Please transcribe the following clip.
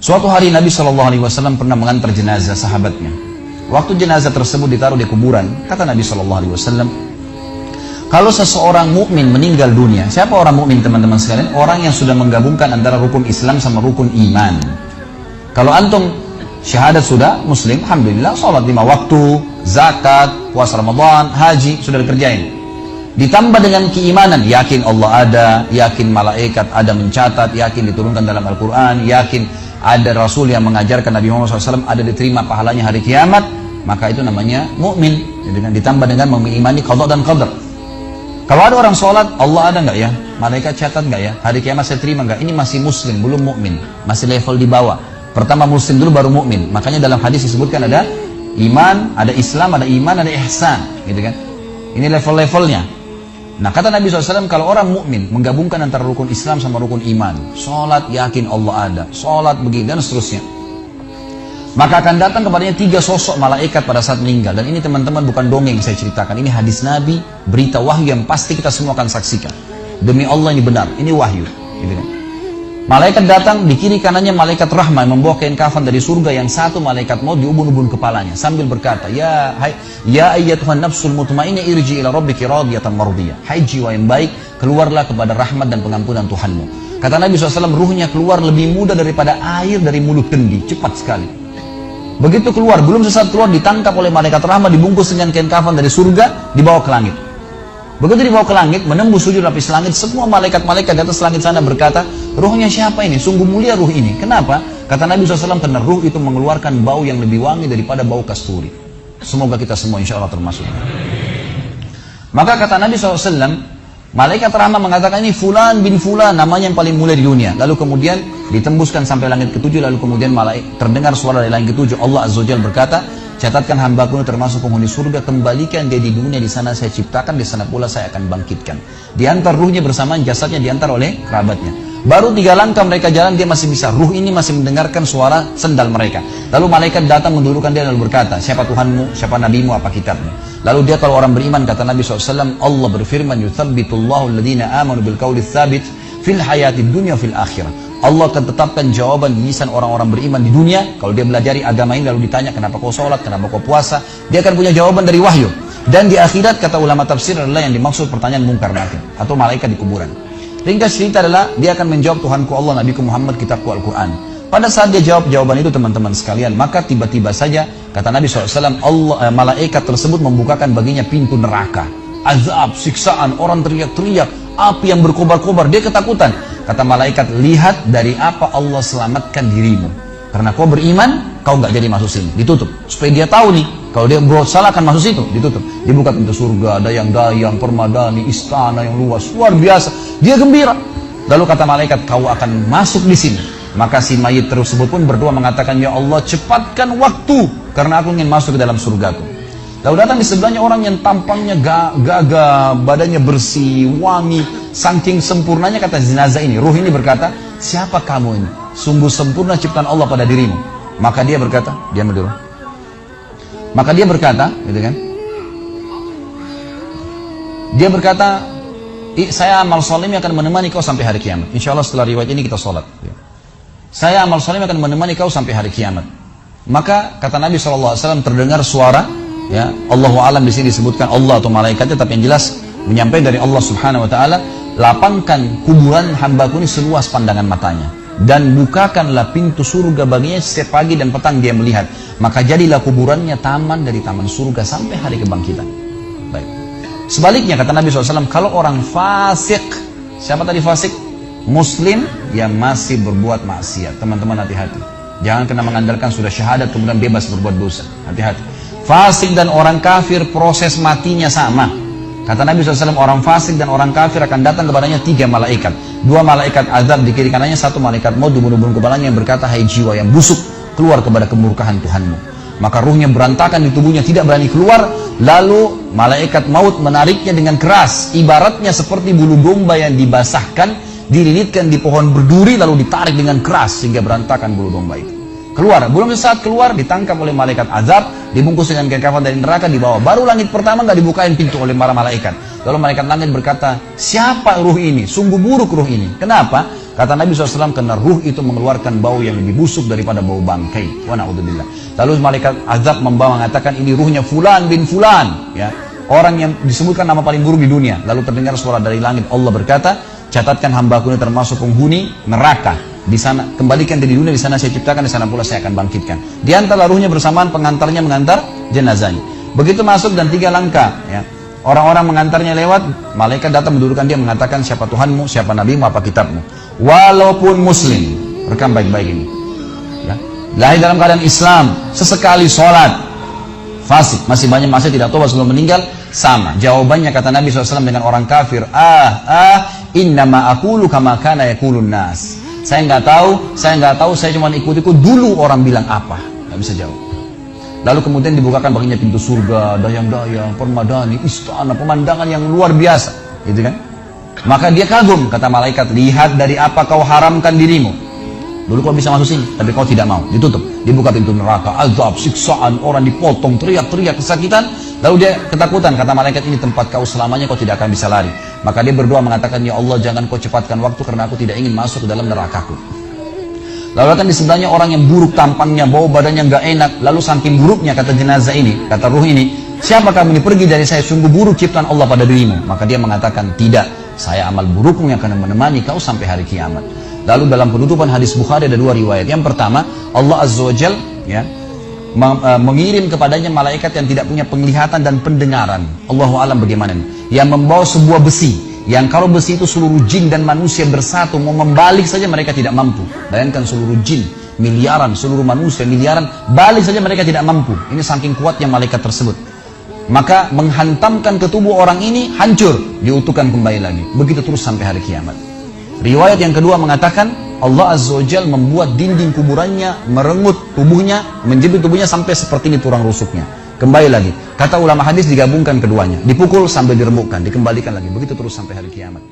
Suatu hari Nabi SAW pernah mengantar jenazah sahabatnya. Waktu jenazah tersebut ditaruh di kuburan, kata Nabi SAW, kalau seseorang mukmin meninggal dunia, siapa orang mukmin teman-teman sekalian? Orang yang sudah menggabungkan antara rukun Islam sama rukun iman. Kalau antum syahadat sudah, muslim, alhamdulillah, sholat 5 waktu, zakat, puasa Ramadan, haji, sudah dikerjain. Ditambah dengan keimanan, yakin Allah ada, yakin malaikat ada mencatat, yakin diturunkan dalam Al-Quran, yakin ada Rasul yang mengajarkan Nabi Muhammad SAW ada diterima pahalanya hari kiamat, maka itu namanya mukmin. Dengan ditambah dengan mengimani qada dan qadar. Kalau ada orang sholat, Allah ada nggak ya? Malaikat catat nggak ya? Hari kiamat saya terima nggak? Ini masih muslim, belum mukmin, masih level di bawah. Pertama muslim dulu baru mukmin. Makanya dalam hadis disebutkan ada iman, ada Islam, ada iman, ada ihsan, gitu kan? Ini level-levelnya. Nah kata Nabi SAW, kalau orang mukmin menggabungkan antara rukun Islam sama rukun iman, sholat yakin Allah ada, sholat begini dan seterusnya, maka akan datang kepadanya 3 sosok malaikat pada saat meninggal. Dan ini teman-teman bukan dongeng saya ceritakan, ini hadis Nabi, berita wahyu yang pasti kita semua akan saksikan. Demi Allah ini benar, ini wahyu, gitu kan? Malaikat datang, di kiri kanannya malaikat rahmah membawa kain kafan dari surga, yang satu malaikat maut di ubun-ubun kepalanya sambil berkata, ya ayyatuhan nafsul mutmainnah irji ila rabbiki radiyatan mardiyah. Hai jiwa yang baik, keluarlah kepada rahmat dan pengampunan Tuhanmu. Kata Nabi SAW, ruhnya keluar lebih mudah daripada air dari mulut kendi, cepat sekali. Begitu keluar, belum sesaat keluar, ditangkap oleh malaikat rahmat, dibungkus dengan kain kafan dari surga, dibawa ke langit. Begitu dibawa ke langit, menembus 7 lapis langit, semua malaikat-malaikat di atas langit sana berkata, ruhnya siapa ini? Sungguh mulia ruh ini. Kenapa? Kata Nabi SAW, karena ruh itu mengeluarkan bau yang lebih wangi daripada bau kasturi. Semoga kita semua insya Allah termasuk. Maka kata Nabi SAW, malaikat rahmah mengatakan, ini fulan bin fulan, namanya yang paling mulia di dunia. Lalu kemudian ditembuskan sampai langit ke-7, lalu kemudian terdengar suara dari langit ke-7. Allah Azza wa Jalla berkata, catatkan hambaku termasuk penghuni surga, kembalikan dia di dunia, di sana saya ciptakan, di sana pula saya akan bangkitkan. Diantar ruhnya bersamaan jasadnya, diantar oleh kerabatnya. Baru 3 langkah mereka jalan, dia masih bisa, ruh ini masih mendengarkan suara sendal mereka. Lalu malaikat datang mendudukkan dia lalu berkata, siapa Tuhanmu, siapa nabimu, apa kitabmu? Lalu dia kalau orang beriman, kata Nabi SAW, Allah berfirman, yuthabbitullahu alladhina amanu bil qawli tsabit fil hayatid dunya fil akhirah. Allah akan tetapkan jawaban di lisan orang-orang beriman di dunia. Kalau dia belajari agama ini lalu ditanya kenapa kau sholat, kenapa kau puasa, dia akan punya jawaban dari wahyu. Dan di akhirat, kata ulama tafsir, adalah yang dimaksud pertanyaan mungkar nakir atau malaikat di kuburan. Ringkas cerita adalah dia akan menjawab, Tuhanku Allah, Nabiku Muhammad, kitabku Al-Quran. Pada saat dia jawab jawaban itu teman-teman sekalian, maka tiba-tiba saja kata Nabi SAW, malaikat tersebut membukakan baginya pintu neraka, azab, siksaan, orang teriak-teriak, api yang berkobar-kobar, dia ketakutan. Kata malaikat, lihat dari apa Allah selamatkan dirimu. Karena kau beriman, kau nggak jadi masuk sini, ditutup. Supaya dia tahu nih, kalau dia berbuat salah akan masuk situ, ditutup. Dibuka pintu surga, dayang-dayang, permadani, istana yang luas, luar biasa. Dia gembira. Lalu kata malaikat, kau akan masuk di sini. Maka si mayit tersebut pun berdoa mengatakan, ya Allah cepatkan waktu, karena aku ingin masuk ke dalam surgaku. Lalu datang di sebelahnya orang yang tampangnya gagah, badannya bersih, wangi, saking sempurnanya kata jenazah ini. Ruh ini berkata, siapa kamu ini? Sungguh sempurna ciptaan Allah pada dirimu. Maka dia berkata, diam dulu. Maka dia berkata, gitu kan? Dia berkata, saya amal soleh akan menemani kau sampai hari kiamat. Insya Allah setelah riwayat ini kita sholat. Saya amal soleh akan menemani kau sampai hari kiamat. Maka kata Nabi SAW terdengar suara, ya Allahu alam di sini disebutkan Allah atau malaikatnya, tapi yang jelas menyampaikan dari Allah Subhanahu Wa Taala, lapangkan kuburan hambaku ini seluas pandangan matanya, dan bukakanlah pintu surga baginya setiap pagi dan petang dia melihat, maka jadilah kuburannya taman dari taman surga sampai hari kebangkitan. Baik. Sebaliknya kata Nabi SAW, kalau orang fasik, siapa tadi fasik? Muslim yang masih berbuat maksiat. Teman-teman hati-hati, jangan kena mengandalkan sudah syahadat kemudian bebas berbuat dosa. Hati-hati. Fasik dan orang kafir proses matinya sama. Kata Nabi SAW, orang fasik dan orang kafir akan datang kepadanya 3 malaikat. 2 malaikat azab di kiri kanannya, 1 malaikat maut di bunuh-bunuh kepalanya yang berkata, hai jiwa yang busuk, keluar kepada kemurkaan Tuhanmu. Maka ruhnya berantakan di tubuhnya, tidak berani keluar. Lalu malaikat maut menariknya dengan keras, ibaratnya seperti bulu domba yang dibasahkan, dililitkan di pohon berduri lalu ditarik dengan keras sehingga berantakan bulu domba itu. Keluar, belum sesaat keluar ditangkap oleh malaikat azab, dibungkus dengan kain kafan dari neraka, dibawa. Baru langit pertama nggak dibukain pintu oleh para malaikat. Lalu malaikat langit berkata, siapa ruh ini? Sungguh buruk ruh ini. Kenapa? Kata Nabi SAW, karena ruh itu mengeluarkan bau yang lebih busuk daripada bau bangkai. Wa na'udzubillah. Lalu malaikat azab membawa mengatakan, ini ruhnya Fulan bin Fulan, ya, orang yang disebutkan nama paling buruk di dunia. Lalu terdengar suara dari langit, Allah berkata, catatkan hambaku ini termasuk penghuni neraka. Di sana, kembalikan di dunia, di sana saya ciptakan, di sana pula saya akan bangkitkan. Di antara ruhnya bersamaan pengantarnya mengantar jenazahnya. Begitu masuk dan 3 langkah, ya, orang-orang mengantarnya lewat, malaikat datang mendudukkan dia, mengatakan siapa Tuhanmu, siapa nabimu, apa kitabmu. Walaupun muslim, rekam baik-baik ini, ya, lahir dalam keadaan Islam, sesekali sholat, fasik, masih banyak masih tidak tobat sebelum meninggal, sama. Jawabannya kata Nabi SAW dengan orang kafir, innama aqulu kama kana yaqulun nas. Saya nggak tahu, saya cuma ikut-ikut dulu orang bilang apa, nggak bisa jawab. Lalu kemudian dibukakan baginya pintu surga, dayang-dayang, permadani, istana, pemandangan yang luar biasa, gitu kan? Maka dia kagum, kata malaikat, lihat dari apa kau haramkan dirimu. Dulu kau bisa masuk sini, tapi kau tidak mau, ditutup. Dibuka pintu neraka, azab, siksaan, orang dipotong, teriak-teriak, kesakitan. Lalu dia ketakutan, kata malaikat, ini tempat kau selamanya, kau tidak akan bisa lari. Maka dia berdoa mengatakan, ya Allah, jangan kau cepatkan waktu karena aku tidak ingin masuk ke dalam nerakaku. Lalu kan di sebelahnya orang yang buruk tampangnya, bau badannya nggak enak. Lalu saking buruknya, kata jenazah ini, kata ruh ini, siapa kamu ini, pergi dari saya, sungguh buruk ciptaan Allah pada dirimu. Maka dia mengatakan, tidak, saya amal burukmu yang akan menemani kau sampai hari kiamat. Lalu dalam penutupan hadis Bukhari ada 2 riwayat. Yang pertama, Allah Azza wa Jal, ya, mengirim kepadanya malaikat yang tidak punya penglihatan dan pendengaran. Allahu alam bagaimana ini? Yang membawa sebuah besi, yang kalau besi itu seluruh jin dan manusia bersatu mau membalik saja mereka tidak mampu. Bayangkan seluruh jin miliaran, seluruh manusia miliaran, balik saja mereka tidak mampu. Ini saking kuatnya malaikat tersebut. Maka menghantamkan ke tubuh orang ini, hancur, diutuhkan kembali lagi. Begitu terus sampai hari kiamat. Riwayat yang kedua mengatakan, Allah Azza wa Jal membuat dinding kuburannya merengut tubuhnya, menjepit tubuhnya sampai seperti ini tulang rusuknya. Kembali lagi. Kata ulama hadis digabungkan keduanya. Dipukul sambil diremukkan, dikembalikan lagi. Begitu terus sampai hari kiamat.